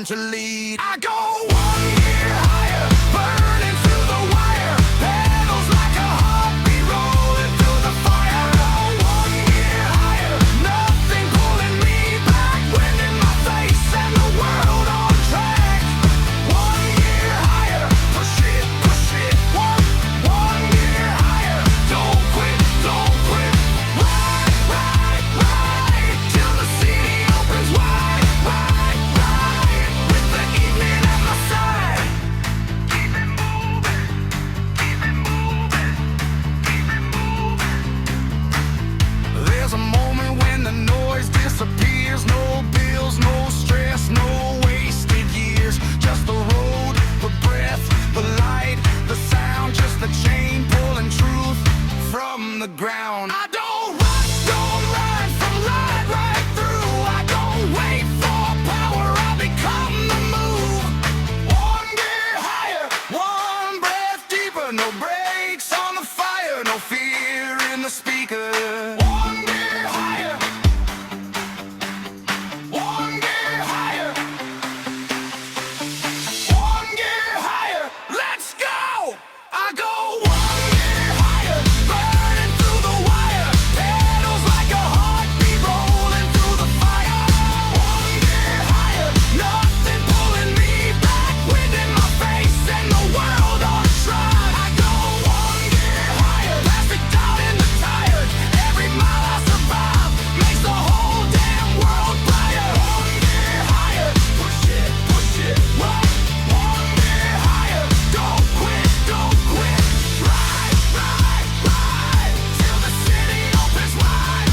born to lead. I go 1 year higher, burning through the wire, pedals like a heartbeat rolling through the fire. I go 1 year higher, nothing pulling me back, wind in my face and the world on track. 1 year higher, push it, one year higher, don't quit, ride, till the city opens wide, with the evening at my side. Keep it moving, keep it moving, keep it moving. There's a moment when the noise disappears, no bills, no stress, no wasted years, just the road, the breath, the light, the sound, just the chain pulling truth from the ground. I don't rush, don't run from light right through. I don't wait for power, I become the move. 1 year higher, one breath deeper, no brakes on the fire, no fear in the speaker. 1 year higher, 1 year higher, 1 year higher, let's go! I go 1 year higher, burning through the wire, pedals like a heartbeat rolling through the fire. 1 year higher, nothing pulling me back, wind in my face and the world on trial. I go 1 year higher, plastic down in the tires, every mile I survive makes the whole damn world brighter. 1 year higher, push it, run. 1 year higher, don't quit, ride, till the city opens wide,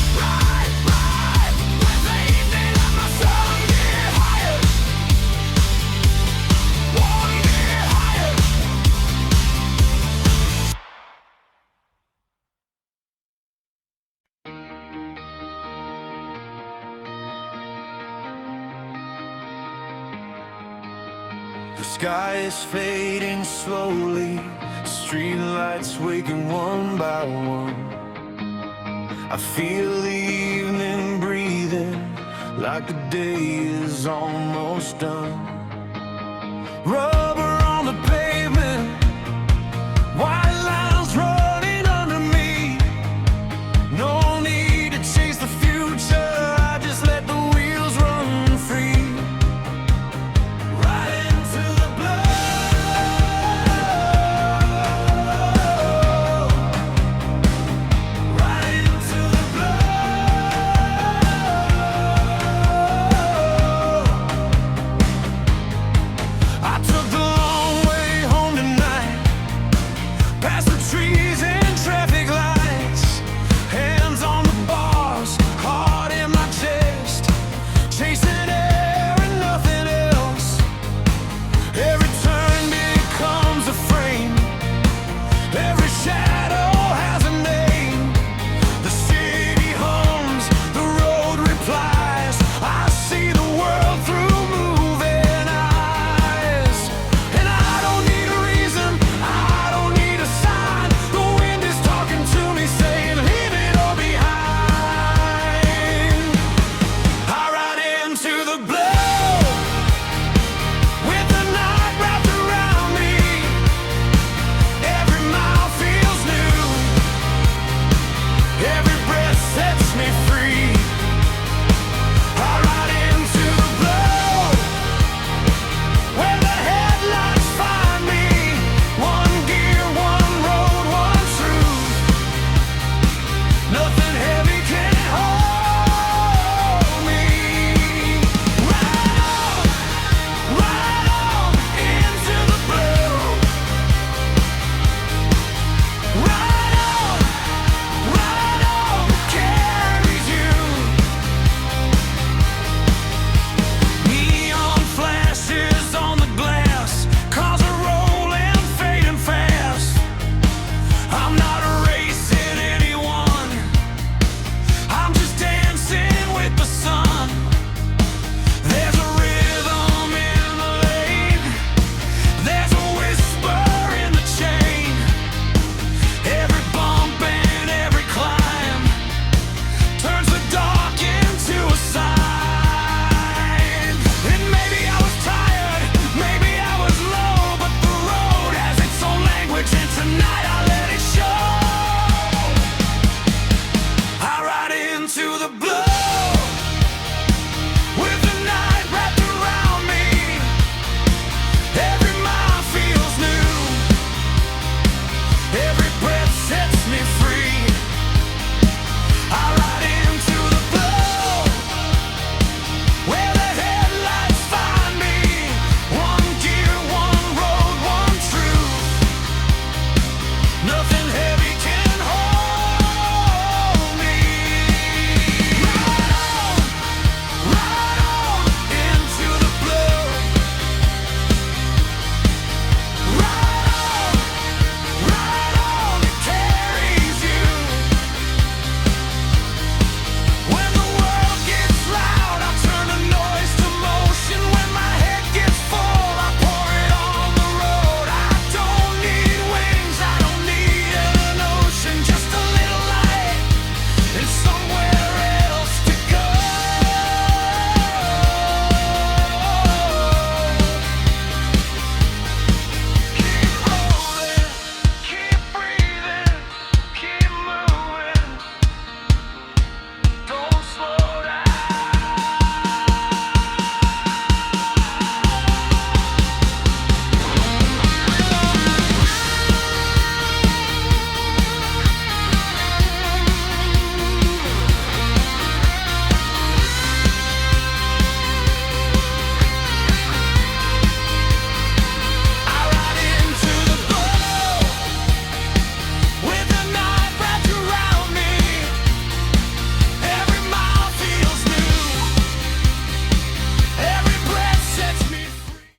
with the evening at my side. 1 year higher, 1 year higher. The sky is fading slowly, streetlights waking one by one. I feel the evening breathing like the day is almost done. Rubber